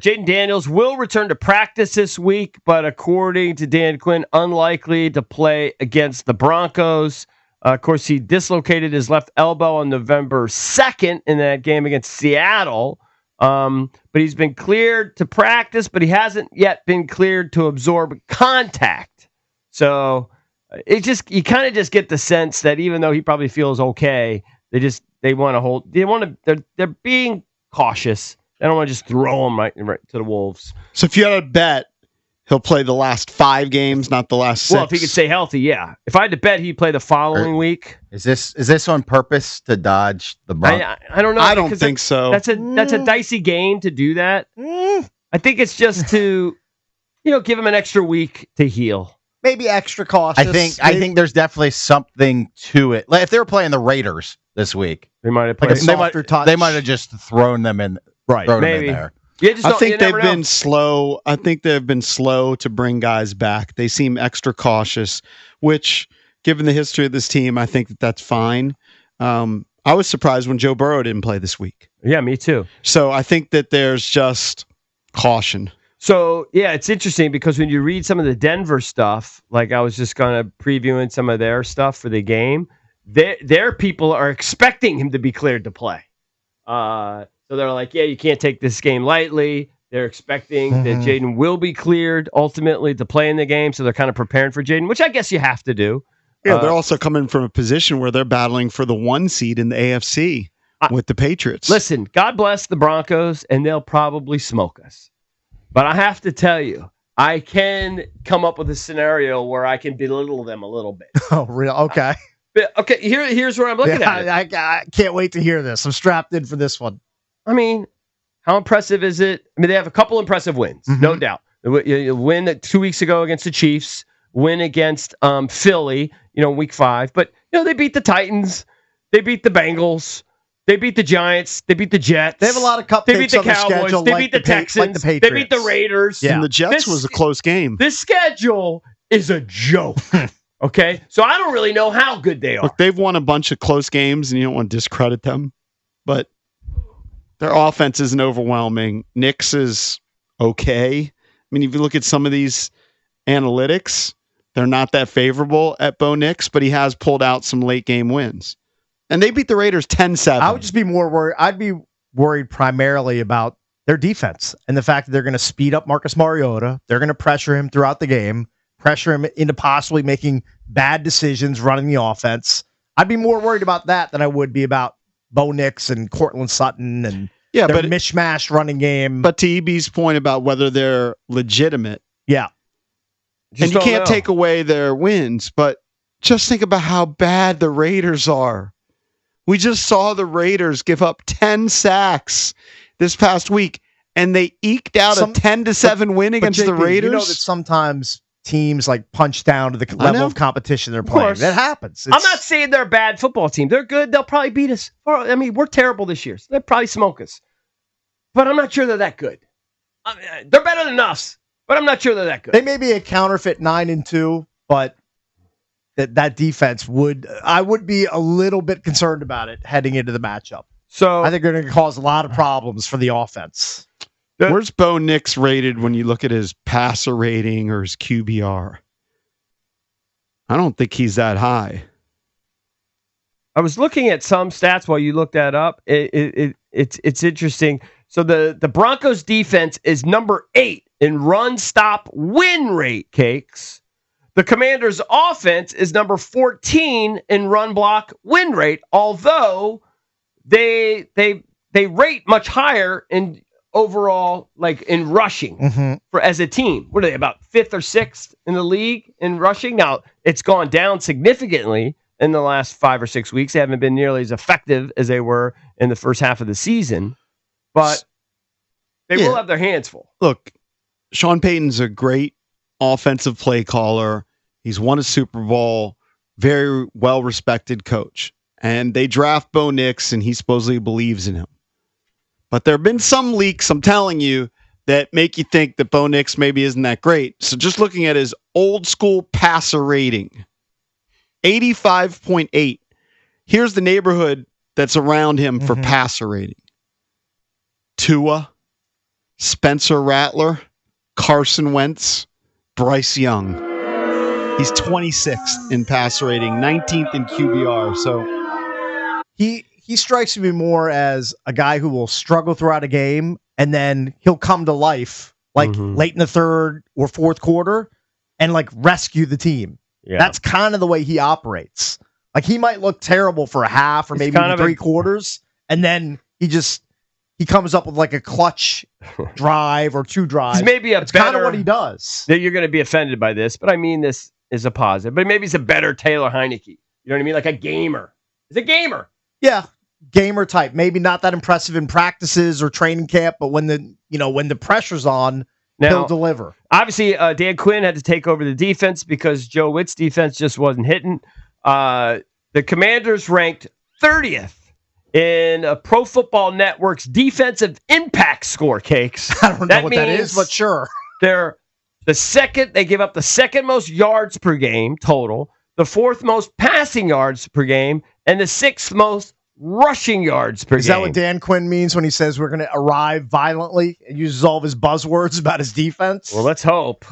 Jayden Daniels will return to practice this week, but according to Dan Quinn, unlikely to play against the Broncos. Of course, he dislocated his left elbow on November 2nd in that game against Seattle. But he's been cleared to practice, but he hasn't yet been cleared to absorb contact. So you kind of just get the sense that even though he probably feels okay, they're being cautious. They don't want to just throw him right to the wolves. So if you had a bet, he'll play the last 5 games, not the last 6. Well, if he could stay healthy, yeah. If I had to bet, he'd play the following week. Is this on purpose to dodge the Broncos? I don't know. I don't think so. That's a dicey game to do that. I think it's just to, give him an extra week to heal. Maybe extra cautious. I think there's definitely something to it. Like if they were playing the Raiders this week, they might have played they might have just thrown them in. Right, maybe. Them in there. I think they've been slow. I think they've been slow to bring guys back. They seem extra cautious, which, given the history of this team, I think that's fine. I was surprised when Joe Burrow didn't play this week. Yeah, me too. So I think that there's just caution. So, yeah, it's interesting because when you read some of the Denver stuff, like I was just kind of previewing some of their stuff for the game, their people are expecting him to be cleared to play. So they're like, yeah, you can't take this game lightly. They're expecting that Jayden will be cleared ultimately to play in the game. So they're kind of preparing for Jayden, which I guess you have to do. Yeah, they're also coming from a position where they're battling for the 1 seed in the AFC with the Patriots. Listen, God bless the Broncos, and they'll probably smoke us. But I have to tell you, I can come up with a scenario where I can belittle them a little bit. Oh, real? Okay. Okay, here's where I'm looking at it. I can't wait to hear this. I'm strapped in for this one. I mean, how impressive is it? I mean, they have a couple impressive wins, no doubt. You win 2 weeks ago against the Chiefs, win against Philly, week 5. But, they beat the Titans. They beat the Bengals. They beat the Giants. They beat the Jets. They have a lot of cupcakes. They beat the on the Cowboys. schedule, they beat the Texans. They beat the Raiders. Yeah. And the Jets was a close game. This schedule is a joke. Okay? So I don't really know how good they are. Look, they've won a bunch of close games, and you don't want to discredit them. But their offense isn't overwhelming. Nick's is okay. I mean, if you look at some of these analytics, they're not that favorable at Bo Nix, but he has pulled out some late game wins. And they beat the Raiders 10-7. I would just be more worried. I'd be worried primarily about their defense and the fact that they're going to speed up Marcus Mariota. They're going to pressure him throughout the game, pressure him into possibly making bad decisions running the offense. I'd be more worried about that than I would be about Bo Nix and Cortland Sutton and their mishmash running game. But to EB's point about whether they're legitimate. Yeah. And you can't take away their wins, but just think about how bad the Raiders are. We just saw the Raiders give up 10 sacks this past week, and they eked out a 10-7 win against the Raiders. You know that sometimes teams punch down to the level of competition they're playing. That happens. I'm not saying they're a bad football team. They're good. They'll probably beat us. I mean, we're terrible this year, so they'll probably smoke us. But I'm not sure they're that good. They're better than us, but I'm not sure they're that good. They may be a counterfeit 9-2, but that defense I would be a little bit concerned about it heading into the matchup. So I think they're going to cause a lot of problems for the offense. Where's Bo Nix rated when you look at his passer rating or his QBR? I don't think he's that high. I was looking at some stats while you looked that up. It's interesting. So the Broncos defense is number 8 in run stop win rate, Cakes. The Commanders' offense is number 14 in run block win rate, although they rate much higher in overall, in rushing as a team. What are they, about 5th or 6th in the league in rushing? Now, it's gone down significantly in the last 5 or 6 weeks. They haven't been nearly as effective as they were in the first half of the season, but they will have their hands full. Look, Sean Payton's a great offensive play caller. He's won a Super Bowl, very well-respected coach. And they draft Bo Nix, and he supposedly believes in him. But there have been some leaks, I'm telling you, that make you think that Bo Nix maybe isn't that great. So just looking at his old school passer rating, 85.8. Here's the neighborhood that's around him for passer rating. Tua, Spencer Rattler, Carson Wentz, Bryce Young. He's 26th in passer rating, 19th in QBR. So he strikes me more as a guy who will struggle throughout a game and then he'll come to life like late in the third or fourth quarter and like rescue the team. Yeah. That's kind of the way he operates. Like he might look terrible for a half or maybe even 3 quarters, and then he comes up with like a clutch drive or 2 drives. He's maybe it's kind of what he does. You're going to be offended by this, but I mean this is a positive. But maybe he's a better Taylor Heineke. You know what I mean? Like a gamer. He's a gamer. Yeah, gamer type. Maybe not that impressive in practices or training camp, but when the pressure's on, he'll deliver. Obviously, Dan Quinn had to take over the defense because Joe Witt's defense just wasn't hitting. The Commanders ranked 30th in Pro Football Network's defensive impact score, Cakes. I don't know what that is, but sure. They're the second. They give up the second most yards per game total, the 4th most passing yards per game, and the 6th most rushing yards per game. Is that what Dan Quinn means when he says we're going to arrive violently and uses all of his buzzwords about his defense? Well, let's hope.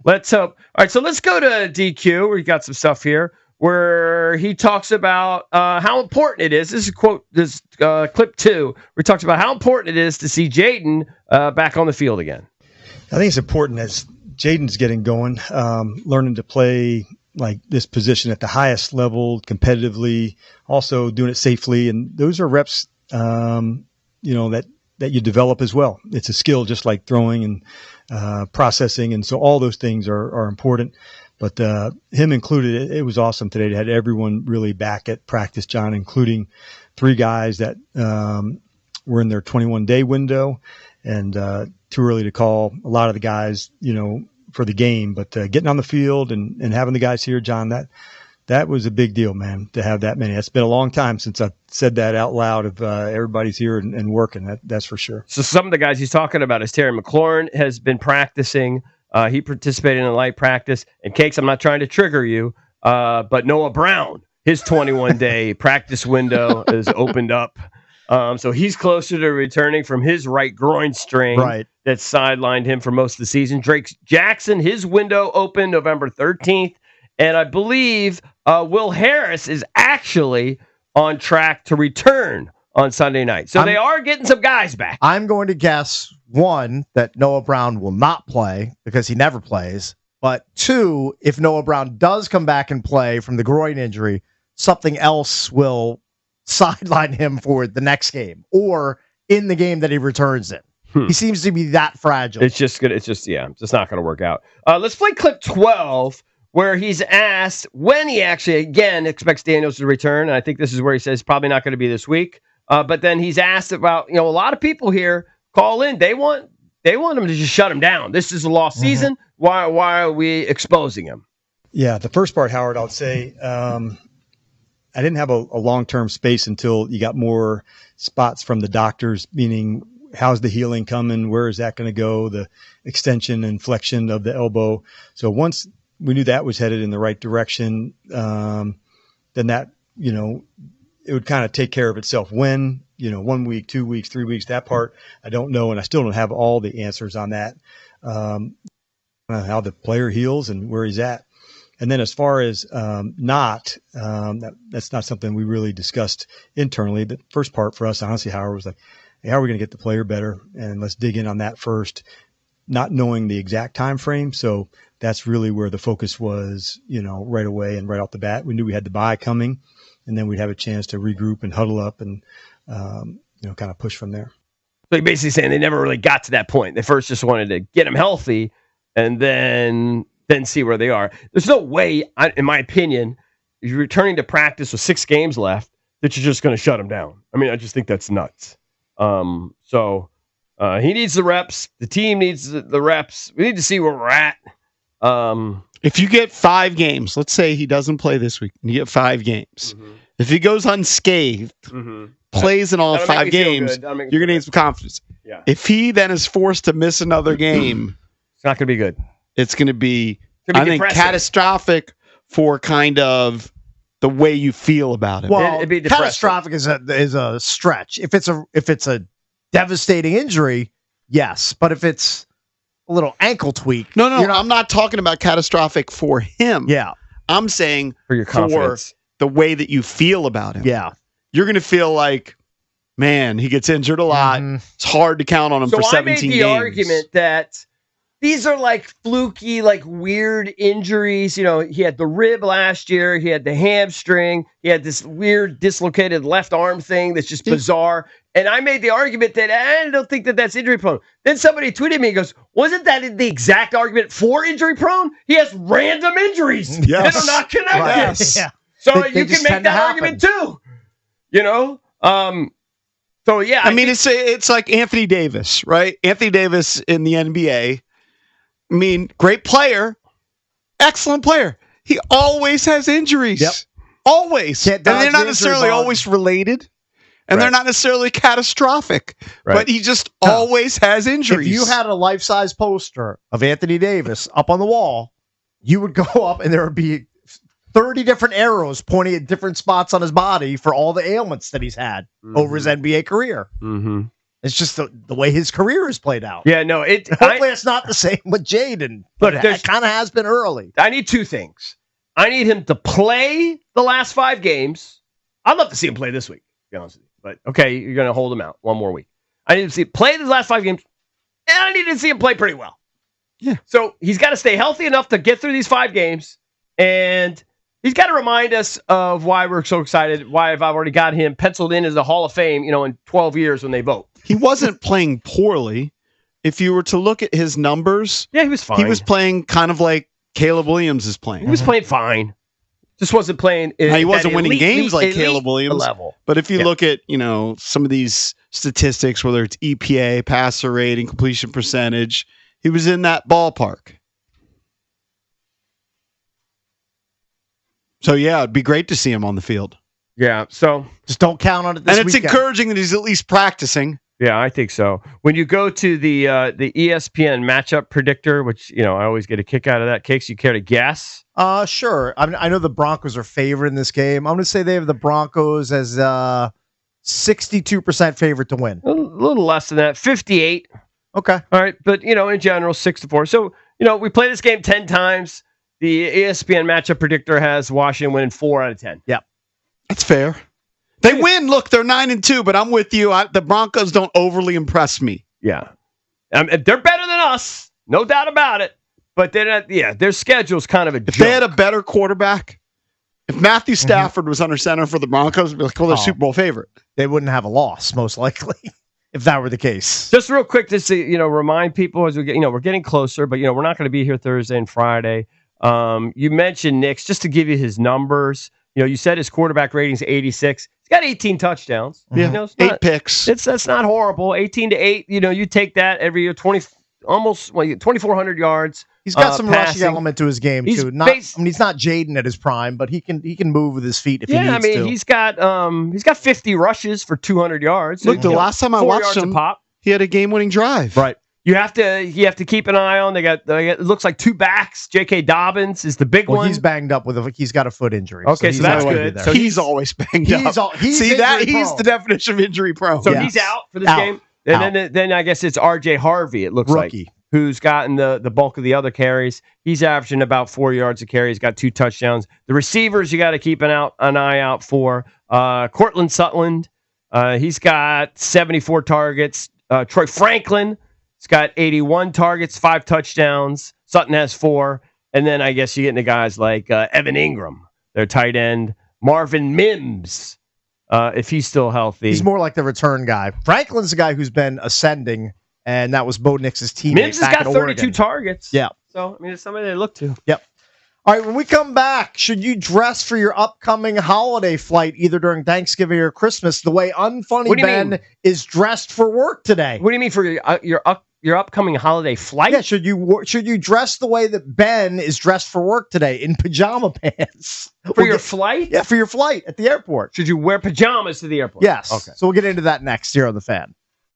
Let's hope. All right, so let's go to DQ. We got some stuff here where he talks about how important it is. This is quote. This clip 2. Where he talks about how important it is to see Jayden back on the field again. I think it's important as Jayden's getting going, learning to play like this position at the highest level competitively, also doing it safely. And those are reps, that you develop as well. It's a skill just like throwing and processing. And so all those things are important. But him included, it was awesome today to have everyone really back at practice, John, including 3 guys that were in their 21-day window and too early to call a lot of the guys, for the game. But getting on the field and having the guys here, John, that was a big deal, man, to have that many. It's been a long time since I said that out loud of everybody's here and working. That's for sure. So some of the guys he's talking about is Terry McLaurin has been practicing. He participated in a light practice. And Cakes, I'm not trying to trigger you, but Noah Brown, his 21-day practice window is opened up. So he's closer to returning from his right groin strain that sidelined him for most of the season. Drake Jackson, his window opened November 13th. And I believe Will Harris is actually on track to return on Sunday night. So they are getting some guys back. I'm going to guess, 1, that Noah Brown will not play because he never plays. But 2, if Noah Brown does come back and play from the groin injury, something else will sideline him for the next game or in the game that he returns in. He seems to be that fragile. It's just good. It's just not going to work out. Let's play clip 12 where he's asked when he actually, again, expects Daniels to return. And I think this is where he says probably not going to be this week. But then he's asked about, a lot of people here call in. They want him to just shut him down. This is a lost season. Why are we exposing him? Yeah, the first part, Howard, I would say I didn't have a long-term space until you got more spots from the doctors, meaning how's the healing coming? Where is that going to go? The extension and flexion of the elbow. So once we knew that was headed in the right direction, then that, it would kind of take care of itself. When, 1 week, 2 weeks, 3 weeks, that part, I don't know. And I still don't have all the answers on that, how the player heals and where he's at. And then as far as that's not something we really discussed internally. The first part for us, honestly, Howard, was like, hey, how are we going to get the player better? And let's dig in on that first, not knowing the exact time frame. So that's really where the focus was, right away and right off the bat. We knew we had the bye coming, and then we'd have a chance to regroup and huddle up and, kind of push from there. So you're basically saying they never really got to that point. They first just wanted to get him healthy and then see where they are. There's no way, in my opinion, if you're returning to practice with 6 games left, that you're just going to shut him down. I mean, I just think that's nuts. So he needs the reps. The team needs the reps. We need to see where we're at. If you get 5 games, let's say he doesn't play this week, and you get 5 games. If he goes unscathed, plays in all 5 games, you're going to need some confidence. Yeah. If he then is forced to miss another game, it's not going to be good. It's going to be, I think, catastrophic for kind of the way you feel about it. Well, it'd be catastrophic is a stretch. If it's a devastating injury, yes. But if it's a little ankle tweak, No, I'm not talking about catastrophic for him. Yeah. I'm saying For your confidence. the way that you feel about him. Yeah. You're going to feel like, man, he gets injured a lot. It's hard to count on him for 17 games. So I made the argument that these are like fluky, like weird injuries. You know, he had the rib last year. He had the hamstring. He had this weird dislocated left arm thing that's just bizarre. And I made the argument that I don't think that that's injury prone. Then somebody tweeted me and goes, wasn't that the exact argument for injury prone? He has random injuries that are not connected. Right. Yeah. So They you just can tend make to that happen. argument too. You know? So yeah. I mean, it's like Anthony Davis, right? Anthony Davis in the NBA. I mean, great player, excellent player. He always has injuries. Yep. Always. Can't And dodge they're the not injury necessarily bug. always related. And they're not necessarily catastrophic. Right. But he just always has injuries. If you had a life-size poster of Anthony Davis up on the wall, you would go up and there would be 30 different arrows pointing at different spots on his body for all the ailments that he's had over his NBA career. Mm-hmm. It's just the way his career has played out. Yeah, no. Hopefully it's not the same with Jayden. Look, But there's- it kind of has been early. I need two things. I need him to play the last 5 games. I'd love to see him play this week, to be honest with you. But okay, you're going to hold him out one more week. I need to see him play the last 5 games, and I need to see him play pretty well. Yeah. So he's got to stay healthy enough to get through these 5 games, and he's got to remind us of why we're so excited, why I've already got him penciled in as a Hall of Fame, in 12 years when they vote. He wasn't playing poorly. If you were to look at his numbers, Yeah, he was fine. he was playing kind of like Caleb Williams is playing. He was playing fine. Just wasn't playing. Now, he at wasn't that winning elite, games like elite Caleb Williams. level. But if you Yeah. look at, some of these statistics, whether it's EPA, passer rating, completion percentage, he was in that ballpark. So, yeah, it'd be great to see him on the field. Yeah, so Just don't count on it this And it's weekend. encouraging that he's at least practicing. yeah, I think so. When you go to the ESPN matchup predictor, which I always get a kick out of that. Cakes, you care to guess? Sure. I know the Broncos are favored in this game. I'm going to say they have the Broncos as 62% favorite to win. A little less than that, 58. Okay. All right, but in general, 6-4. So we play this game 10 times. The ESPN matchup predictor has Washington winning 4 out of 10. Yep. That's fair. They win. Look, they're 9-2, but I'm with you. The Broncos don't overly impress me. Yeah, they're better than us, no doubt about it. But they're not. Yeah, their schedule's kind of a If joke. they had a better quarterback, if Matthew Stafford was under center for the Broncos, it'd be like, well, they're Super Bowl favorite. They wouldn't have a loss, most likely, if that were the case. Just real quick, just to remind people as we get, we're getting closer, but we're not going to be here Thursday and Friday. You mentioned Nick's, just to give you his numbers. You said his quarterback rating's 86. He's got 18 touchdowns. Yeah, it's 8 not, picks. That's not horrible. 18-8. You take that every year. 2,400 yards. He's got some passing. rushing element to his game He's too. He's not Jayden at his prime, but he can move with his feet if he needs to. he's got 50 rushes for 200 yards. Look, the last time I 4 watched yards a him, pop. he had a game-winning drive. Right. You have to keep an eye on. They got it looks like 2 backs. J.K. Dobbins is the big one. He's banged up he's got a foot injury. Okay, so that's not gonna be good. there. So He's always banged up. He's See that? injury He's prone. the definition of injury prone. So Yeah. he's out for this Out. game. And then I guess it's R.J. Harvey, it looks Rookie. like, who's gotten the bulk of the other carries. He's averaging about 4 yards a carry. He's got 2 touchdowns. The receivers you got to keep an eye out for. Cortland Sutherland, he's got 74 targets. Troy Franklin, he's got 81 targets, 5 touchdowns. Sutton has 4. And then I guess you get into guys like Evan Ingram, their tight end. Marvin Mims, if he's still healthy. He's more like the return guy. Franklin's the guy who's been ascending, and that was Bo Nix's teammate. Mims has back got in 32 Oregon. targets. Yeah. So, it's somebody they look to. Yep. All right, when we come back, should you dress for your upcoming holiday flight either during Thanksgiving or Christmas the way Unfunny What do you Ben mean? is dressed for work today? What do you mean for your upcoming holiday flight? Yeah, should you dress the way that Ben is dressed for work today in pajama pants? For your flight? Yeah, for your flight at the airport. Should you wear pajamas to the airport? Yes. Okay. So we'll get into that next here on The Fan.